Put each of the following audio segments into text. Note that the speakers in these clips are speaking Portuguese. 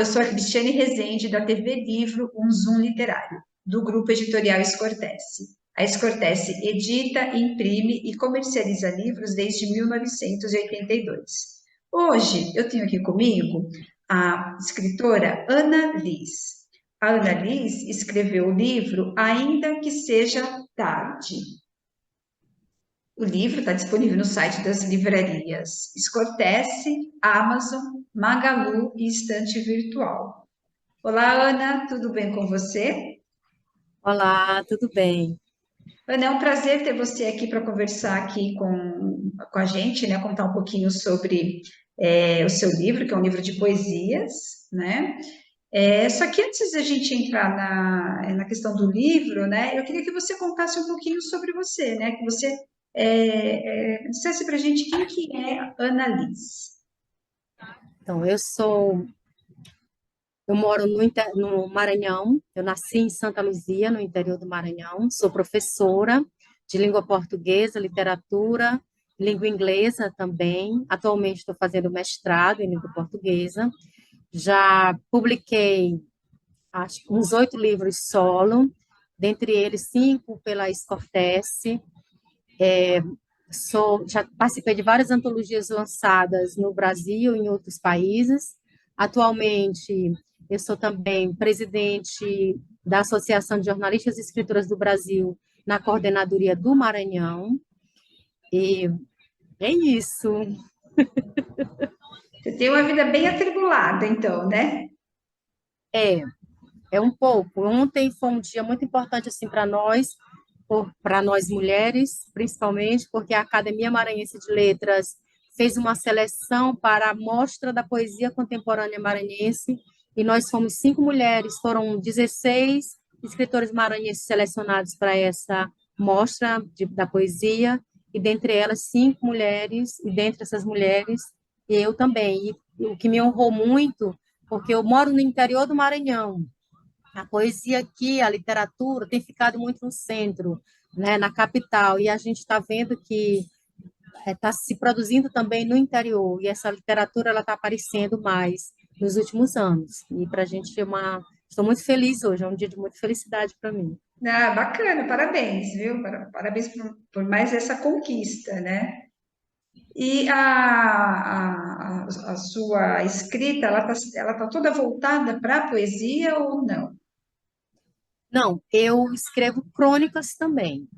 eu sou a Cristiane Rezende, da TV Livro, um Zoom literário, do Grupo Editorial Escortece. A Escortece edita, imprime e comercializa livros desde 1982. Hoje, eu tenho aqui comigo a escritora Ana Liz. A Ana Liz escreveu o livro Ainda que Seja Tarde. O livro está disponível no site das livrarias Escortece, Amazon, Magalu e Estante Virtual. Olá, Ana, tudo bem com você? Olá, tudo bem? Ana, é um prazer ter você aqui para conversar aqui com a gente, né? Contar um pouquinho sobre o seu livro, que é um livro de poesias, né? Só que antes da gente entrar na questão do livro, né? Eu queria que você contasse um pouquinho sobre você, né? Que você dissesse para a gente quem que é Ana Liz. Então, eu moro no Maranhão, eu nasci em Santa Luzia, no interior do Maranhão, sou professora de língua portuguesa, literatura, língua inglesa também. Atualmente estou fazendo mestrado em língua portuguesa. Já publiquei, acho que uns 8 livros solo, dentre eles 5 pela Escortece. Já participei de várias antologias lançadas no Brasil e em outros países. Atualmente, eu sou também presidente da Associação de Jornalistas e Escritoras do Brasil, na coordenadoria do Maranhão. E é isso. Você tem uma vida bem atribulada, então, né? É, é um pouco. Ontem foi um dia muito importante assim para nós mulheres, principalmente, porque a Academia Maranhense de Letras fez uma seleção para a Mostra da Poesia Contemporânea Maranhense, e nós fomos 5 mulheres, foram 16 escritores maranhenses selecionados para essa mostra da poesia, e dentre elas 5 mulheres, e dentre essas mulheres, eu também. E o que me honrou muito, porque eu moro no interior do Maranhão, a poesia aqui, a literatura, tem ficado muito no centro, né, na capital, e a gente está vendo que está se produzindo também no interior, e essa literatura ela está aparecendo mais nos últimos anos. E para a gente é uma. Estou muito feliz hoje, é um dia de muita felicidade para mim. Ah, bacana, parabéns, viu? Parabéns por mais essa conquista, né? E a sua escrita, ela tá toda voltada para a poesia ou não? Não, eu escrevo crônicas também.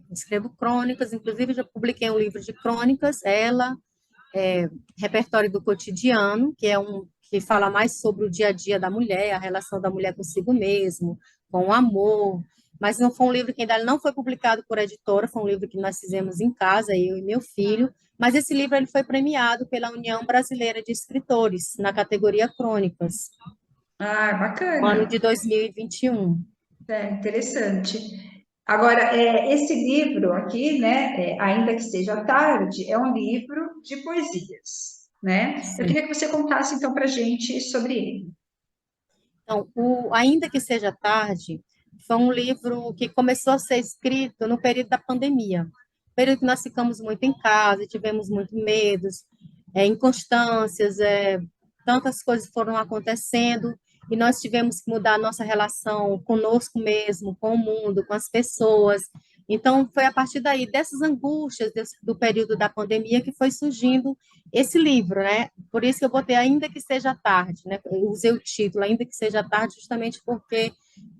Escrevo crônicas, inclusive já publiquei um livro de crônicas, Repertório do Cotidiano, que é um que fala mais sobre o dia a dia da mulher, a relação da mulher consigo mesmo, com o amor. Mas não foi um livro que ainda não foi publicado por editora, foi um livro que nós fizemos em casa, eu e meu filho. Mas esse livro ele foi premiado pela União Brasileira de Escritores, na categoria Crônicas, Ah, no ano bacana, de 2021. interessante. Agora, esse livro aqui, né, Ainda que Seja Tarde, é um livro de poesias, né? Eu queria que você contasse então para gente sobre ele. Então, Ainda que Seja Tarde foi um livro que começou a ser escrito no período da pandemia, período que nós ficamos muito em casa, tivemos muito medos, inconstâncias, tantas coisas foram acontecendo e nós tivemos que mudar a nossa relação conosco mesmo, com o mundo, com as pessoas. Então, foi a partir daí, dessas angústias do período da pandemia, que foi surgindo esse livro, né? Por isso que eu botei Ainda que Seja Tarde, né? Eu usei o título Ainda que Seja Tarde, justamente porque,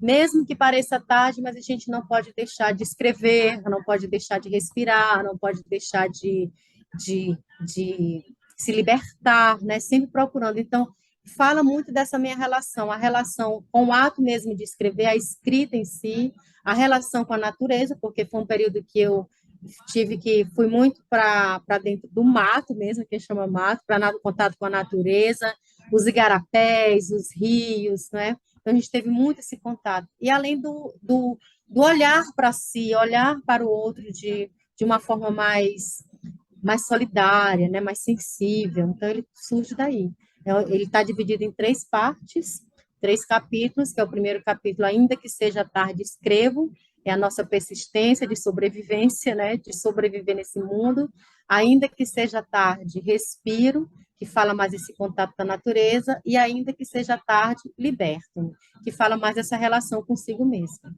mesmo que pareça tarde, mas a gente não pode deixar de escrever, não pode deixar de respirar, não pode deixar de se libertar, né? Sempre procurando. Então, fala muito dessa minha relação, a relação com o ato mesmo de escrever, a escrita em si, a relação com a natureza, porque foi um período que eu fui muito para dentro do mato mesmo, que chama mato, para contato com a natureza, os igarapés, os rios, né? Então a gente teve muito esse contato. E além do olhar para si, olhar para o outro de uma forma mais solidária, né? Mais sensível. Então ele surge daí. Ele está dividido em 3 partes, 3 capítulos, que é o primeiro capítulo, Ainda que Seja Tarde, Escrevo, é a nossa persistência de sobrevivência, né, de sobreviver nesse mundo. Ainda que seja tarde, respiro, que fala mais desse contato com a natureza, e Ainda que Seja Tarde, Liberto, que fala mais dessa relação consigo mesma.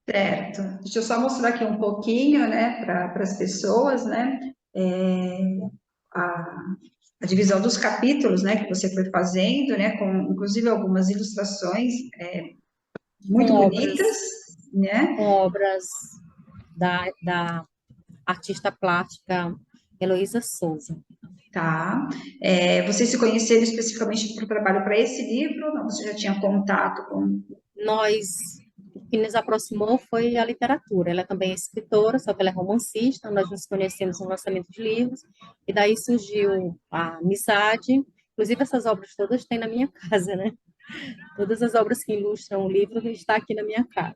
Certo. Deixa eu só mostrar aqui um pouquinho, né, para as pessoas, né, a, a divisão dos capítulos, né, que você foi fazendo, né, com inclusive algumas ilustrações Com muito bonitas, obras, né? com obras da artista plástica Heloísa Souza. Tá. Vocês se conheceram especificamente para o trabalho para esse livro? Não, você já tinha contato com. O que nos aproximou foi a literatura. Ela também é escritora, só que ela é romancista. Nós nos conhecemos no lançamento de livros, e daí surgiu a amizade. Inclusive, essas obras todas têm na minha casa, né? Todas as obras que ilustram o livro estão aqui na minha casa.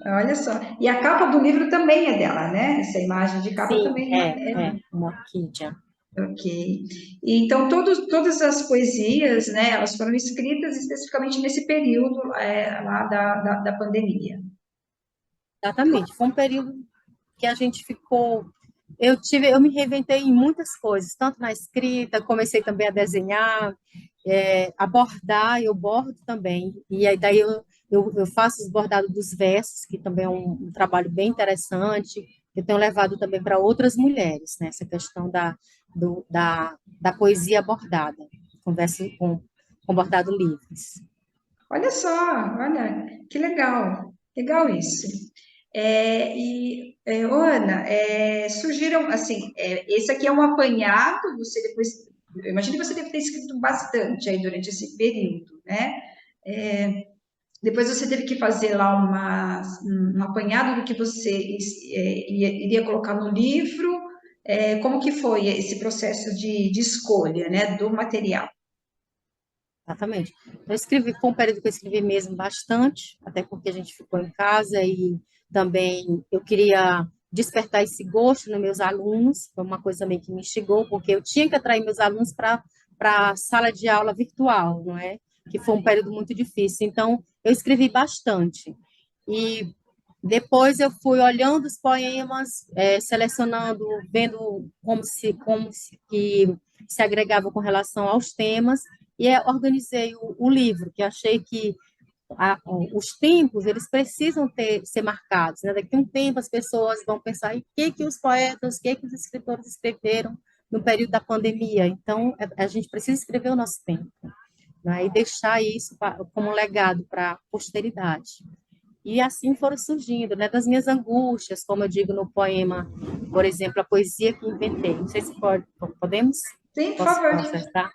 Olha só. E a capa do livro também é dela, né? Essa imagem de capa Sim, também é. é. uma orquídea. Ok. E então, todas as poesias, né, elas foram escritas especificamente nesse período lá da pandemia. Exatamente. Foi um período que a gente ficou. Eu me reinventei em muitas coisas, tanto na escrita, comecei também a desenhar, a bordar, eu bordo também. E aí daí eu faço os bordados dos versos, que também é um trabalho bem interessante. Eu tenho levado também para outras mulheres, né, essa questão da poesia bordada, com bordado livres. Olha só, olha, que legal, legal isso. Ô, Ana, surgiram, assim, esse aqui é um apanhado, você depois, eu imagino que você deve ter escrito bastante aí durante esse período, né? É, Depois você teve que fazer lá um apanhado do que você iria colocar no livro. Como que foi esse processo de escolha, né, do material? Exatamente. Eu escrevi, foi um período que eu escrevi mesmo bastante, até porque a gente ficou em casa e também eu queria despertar esse gosto nos meus alunos, foi uma coisa meio que me instigou, porque eu tinha que atrair meus alunos para a sala de aula virtual, não é? Que foi um período muito difícil. Então, eu escrevi bastante. E depois eu fui olhando os poemas, selecionando, vendo como se que se agregava com relação aos temas, e organizei o livro, que achei que os tempos eles precisam ser marcados, né? Daqui a um tempo as pessoas vão pensar o que os poetas, o que os escritores escreveram no período da pandemia. Então, a gente precisa escrever o nosso tempo, né? E deixar isso como um legado para a posteridade. E assim foram surgindo, né, das minhas angústias, como eu digo no poema, por exemplo, a poesia que inventei. Não sei se podemos, Sim, por posso favor. acessar,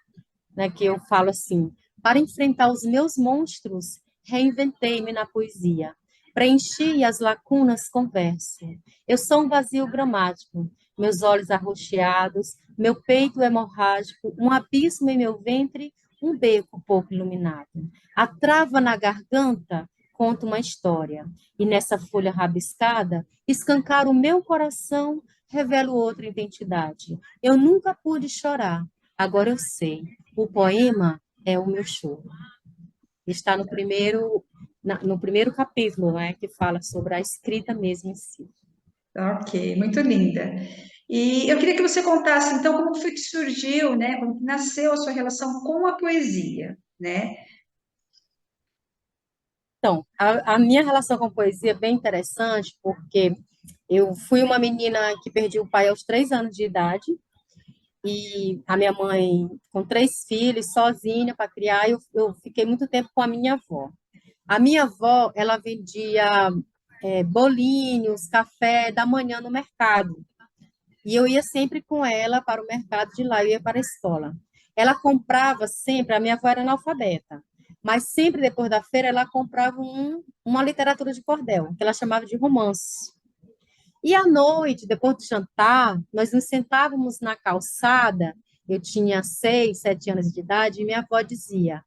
né, que eu falo assim: para enfrentar os meus monstros, reinventei-me na poesia. Preenchi as lacunas com verso. Eu sou um vazio gramático, meus olhos arroxeados, meu peito hemorrágico, um abismo em meu ventre, um beco pouco iluminado. A trava na garganta conta uma história, e nessa folha rabiscada, escancar o meu coração, revelo outra identidade. Eu nunca pude chorar, agora eu sei. O poema é o meu choro. Está no primeiro capítulo, né, que fala sobre a escrita mesmo em si. Ok, muito linda. E eu queria que você contasse, então, como foi que surgiu, né, como que nasceu a sua relação com a poesia, né? Então, a minha relação com poesia é bem interessante, porque eu fui uma menina que perdi o pai aos 3 anos de idade, e a minha mãe, com 3 filhos, sozinha para criar, eu fiquei muito tempo com a minha avó. A minha avó, ela vendia bolinhos, café da manhã no mercado. E eu ia sempre com ela para o mercado de lá, eu ia para a escola. Ela comprava sempre, a minha avó era analfabeta, mas sempre depois da feira ela comprava uma literatura de cordel, que ela chamava de romance. E à noite, depois do jantar, nós nos sentávamos na calçada. Eu tinha 6, 7 anos de idade, e minha avó dizia: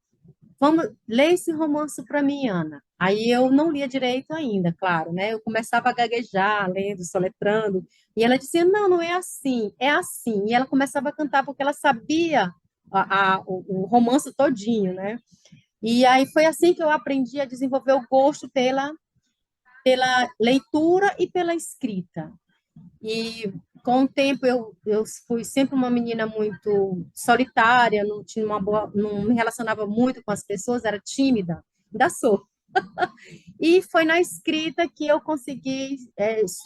Vamos, lê esse romance para mim, Ana. Aí eu não lia direito ainda, claro, né? Eu começava a gaguejar, lendo, soletrando, e ela dizia: Não, não é assim, é assim. E ela começava a cantar porque ela sabia o romance todinho, né? E aí foi assim que eu aprendi a desenvolver o gosto pela leitura e pela escrita. E com o tempo eu fui sempre uma menina muito solitária, não tinha uma boa, não me relacionava muito com as pessoas, era tímida, ainda sou. E foi na escrita que eu consegui,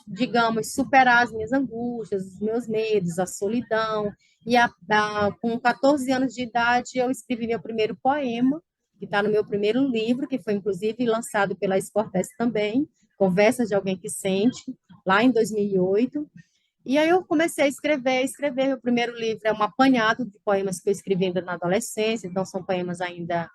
digamos, superar as minhas angústias, os meus medos, a solidão. E com 14 anos de idade, eu escrevi meu primeiro poema, que está no meu primeiro livro, que foi inclusive lançado pela Sportes também, Conversas de Alguém que Sente, lá em 2008. E aí eu comecei a escrever. Meu primeiro livro é um apanhado de poemas que eu escrevi ainda na adolescência, então são poemas ainda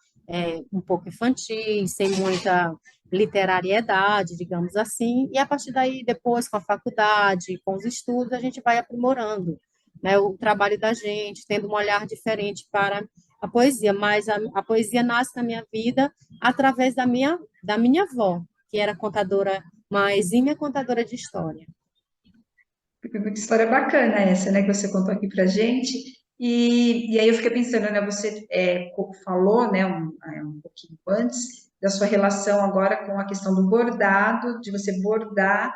um pouco infantis, sem muita literariedade, digamos assim. E a partir daí, depois, com a faculdade, com os estudos, a gente vai aprimorando, né, o trabalho da gente, tendo um olhar diferente para a poesia. Mas a poesia nasce na minha vida através da minha avó, que era contadora, uma exímia contadora de história. Muita história bacana essa, né, que você contou aqui pra gente. E aí eu fiquei pensando, né, você falou, né, um pouquinho antes, da sua relação agora com a questão do bordado, de você bordar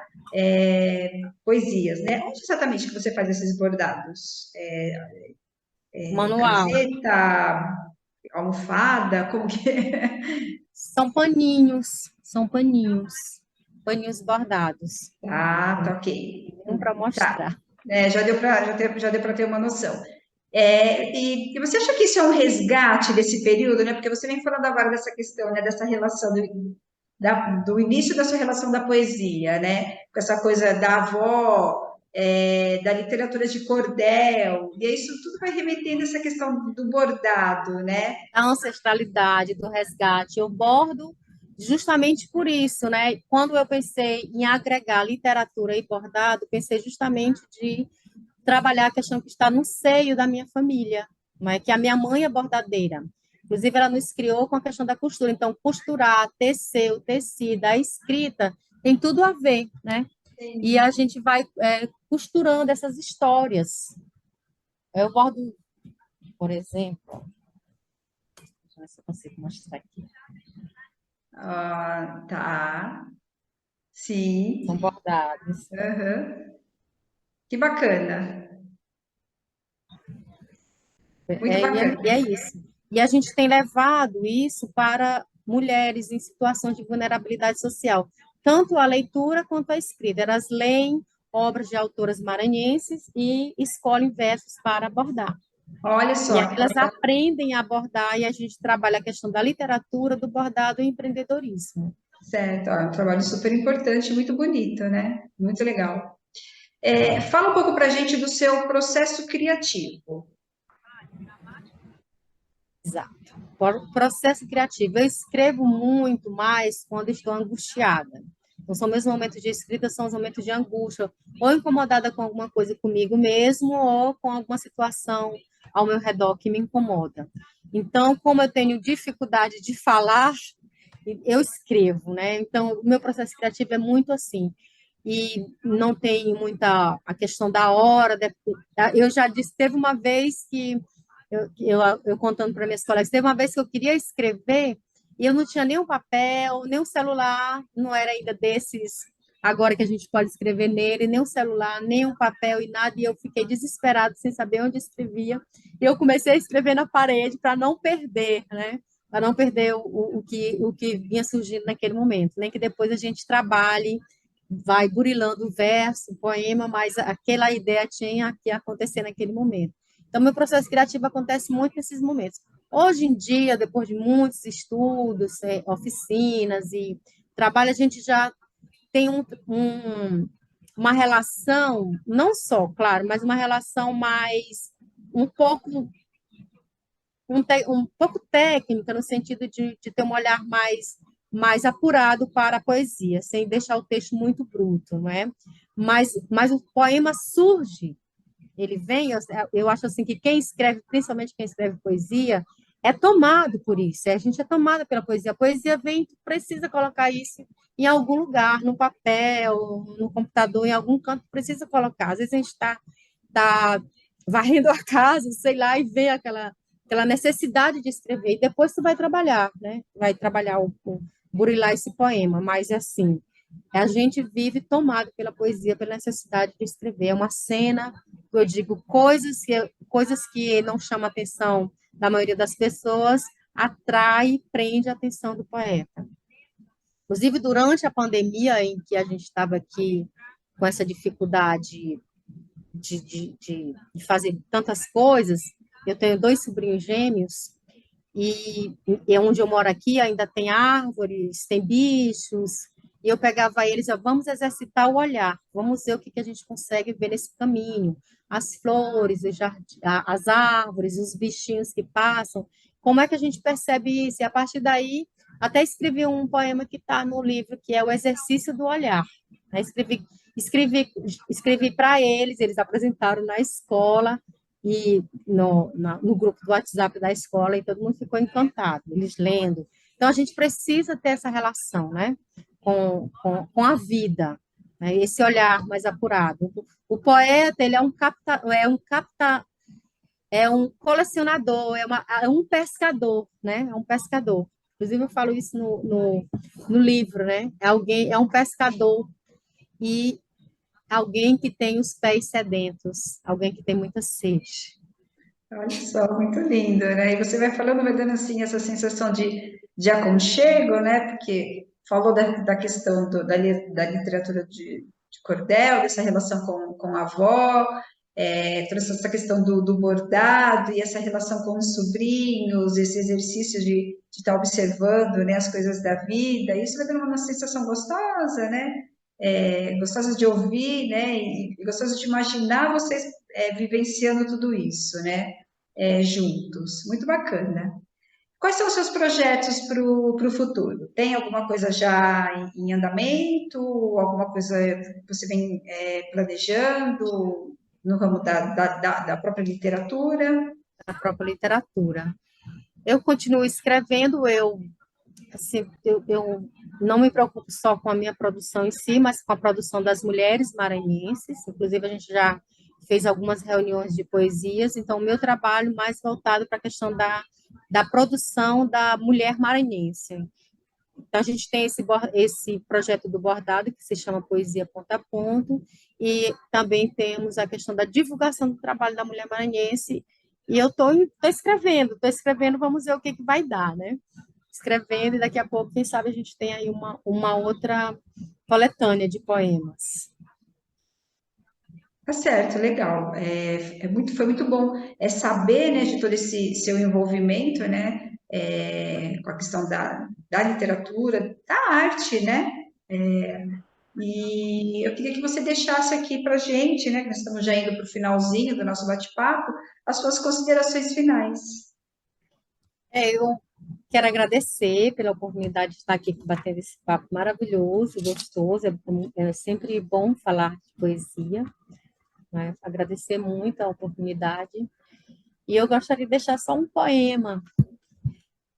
poesias, né? Onde exatamente que você faz esses bordados? Manual. Camiseta, almofada, como que é? São paninhos, paninhos bordados. Ah, tá ok. Um para Tá. mostrar. Já deu para ter uma noção. E você acha que isso é um resgate desse período, né? Porque você vem falando agora dessa questão, né? Dessa relação do início da sua relação da poesia, né? Com essa coisa da avó, da literatura de cordel, e aí isso tudo vai remetendo a essa questão do bordado, né? A ancestralidade, do resgate. Eu bordo justamente por isso, né? Quando eu pensei em agregar literatura e bordado, pensei justamente de trabalhar a questão que está no seio da minha família, não é? Que a minha mãe é bordadeira. Inclusive, ela nos criou com a questão da costura. Então, costurar, tecer, o tecido, a escrita, tem tudo a ver, né? E a gente vai costurando essas histórias. Eu bordo, por exemplo, deixa eu ver se eu consigo mostrar aqui. Ah, tá. São Sim. bordados. Aham. Que bacana. Muito E é bacana. isso. E a gente tem levado isso para mulheres em situação de vulnerabilidade social, tanto a leitura quanto a escrita. Elas leem obras de autoras maranhenses e escolhem versos para abordar. Olha E aí só, elas aprendem a abordar e a gente trabalha a questão da literatura, do bordado e empreendedorismo. certo, ó, é um trabalho super importante, muito bonito, né? Muito legal. Fala um pouco para a gente do seu processo criativo. Exato. Processo criativo. Eu escrevo muito mais quando estou angustiada. Então, são meus momentos de escrita, são os momentos de angústia, ou incomodada com alguma coisa comigo mesmo, ou com alguma situação ao meu redor que me incomoda. Então, como eu tenho dificuldade de falar, eu escrevo, né? Então, o meu processo criativo é muito assim. E não tem muita a questão da hora. Eu já disse, teve uma vez que eu contando para minhas colegas, teve uma vez que eu queria escrever e eu não tinha nem um papel, nem um celular, não era ainda desses agora que a gente pode escrever nele, nem um celular, nem um papel e nada, e eu fiquei desesperada sem saber onde escrevia. E eu comecei a escrever na parede para não perder, né? Para não perder o que vinha surgindo naquele momento, nem que depois a gente trabalhe, vai burilando o verso, o poema, mas aquela ideia tinha que acontecer naquele momento. Então, meu processo criativo acontece muito nesses momentos. Hoje em dia, depois de muitos estudos, oficinas e trabalho, a gente já tem uma relação, não só, claro, mas uma relação mais, um pouco, um pouco técnica, no sentido de ter um olhar mais apurado para a poesia, sem deixar o texto muito bruto, não é? Mas o poema surge, ele vem, eu acho assim que quem escreve, principalmente quem escreve poesia, é tomado por isso, a gente é tomada pela poesia. A poesia vem, tu precisa colocar isso em algum lugar, no papel, no computador, em algum canto, precisa colocar. Às vezes a gente tá varrendo a casa, sei lá, e vê aquela necessidade de escrever, e depois tu vai trabalhar, né? Vai trabalhar burilar esse poema, mas assim, A gente vive tomado pela poesia, pela necessidade de escrever. É uma cena, eu digo, coisas que não chamam a atenção da maioria das pessoas, atrai e prende a atenção do poeta. Inclusive, durante a pandemia, em que a gente estava aqui com essa dificuldade de fazer tantas coisas, eu tenho dois sobrinhos gêmeos, e onde eu moro aqui ainda tem árvores, tem bichos, e eu pegava eles, ó, vamos exercitar o olhar, vamos ver o que, que a gente consegue ver nesse caminho, as flores, as árvores, os bichinhos que passam, como é que a gente percebe isso? E a partir daí, até escrevi um poema que está no livro, que é o exercício do olhar. Né? Escrevi para eles, eles apresentaram na escola, e no grupo do WhatsApp da escola, e todo mundo ficou encantado, eles lendo. Então, a gente precisa ter essa relação, né, com a vida, né, esse olhar mais apurado. O poeta, ele é um colecionador, é um pescador, né, é um pescador. Inclusive, eu falo isso no livro, né, é um pescador e alguém que tem os pés sedentos, alguém que tem muita sede. Olha só, muito lindo, né? E você vai falando, vai dando assim essa sensação de aconchego, né? Porque falou da questão da literatura de cordel, dessa relação com a avó, trouxe essa questão do bordado e essa relação com os sobrinhos, esse exercício de estar observando, né, as coisas da vida. Isso vai dando uma sensação gostosa, né? Gostosa de ouvir, né? E gostosa de imaginar vocês vivenciando tudo isso, né? Juntos. Muito bacana. Quais são os seus projetos para o futuro? Tem alguma coisa já em andamento? Alguma coisa que você vem planejando no ramo da própria literatura? A própria literatura. Eu continuo escrevendo, eu não me preocupo só com a minha produção em si, mas com a produção das mulheres maranhenses. Inclusive, a gente já fez algumas reuniões de poesias, então, o meu trabalho mais voltado para a questão da produção da mulher maranhense. Então, a gente tem esse projeto do bordado, que se chama Poesia Ponto a Ponto, e também temos a questão da divulgação do trabalho da mulher maranhense, e eu estou escrevendo, vamos ver o que vai dar, né? Escrevendo, e daqui a pouco, quem sabe, a gente tem aí uma outra coletânea de poemas. Tá certo, legal. Foi muito bom saber, né, de todo esse seu envolvimento, né, com a questão da literatura, da arte, né? E eu queria que você deixasse aqui para a gente, né, que nós estamos já indo para o finalzinho do nosso bate-papo, as suas considerações finais. Eu quero agradecer pela oportunidade de estar aqui batendo esse papo maravilhoso, gostoso. É sempre bom falar de poesia, né? Agradecer muito a oportunidade. E eu gostaria de deixar só um poema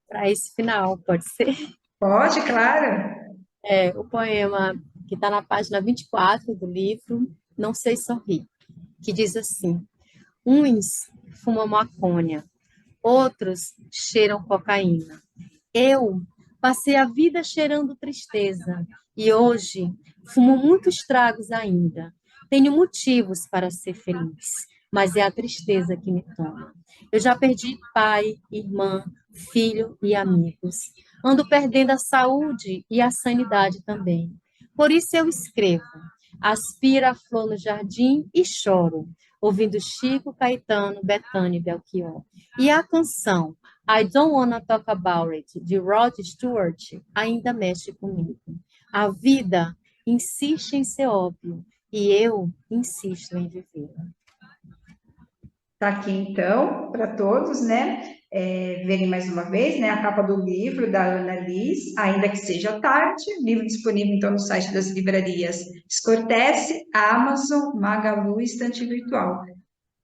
para esse final, pode ser? Pode, claro. O poema que está na página 24 do livro, Não Sei Sorrir, que diz assim: uns fumam maconha, outros cheiram cocaína. Eu passei a vida cheirando tristeza e hoje fumo muitos tragos ainda. Tenho motivos para ser feliz, mas é a tristeza que me toma. Eu já perdi pai, irmã, filho e amigos. Ando perdendo a saúde e a sanidade também. Por isso eu escrevo. Aspiro a flor no jardim e choro, ouvindo Chico, Caetano, Bethânia e Belchior. E a canção I Don't Wanna Talk About It, de Rod Stewart, ainda mexe comigo. A vida insiste em ser óbvio e eu insisto em viver. Está aqui então, para todos, né? Verem mais uma vez, né? A capa do livro da Ana Liz, ainda que seja tarde, livro disponível então no site das livrarias Escortece, Amazon, Magalu e Estante Virtual.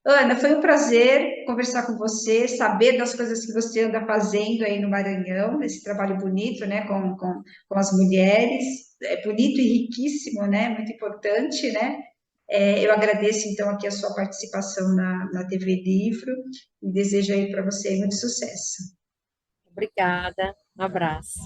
Ana, foi um prazer conversar com você, saber das coisas que você anda fazendo aí no Maranhão, esse trabalho bonito, né, com as mulheres, é bonito e riquíssimo, né, muito importante, né. Eu agradeço, então, aqui a sua participação na TV Livro e desejo aí para você muito sucesso. Obrigada, um abraço.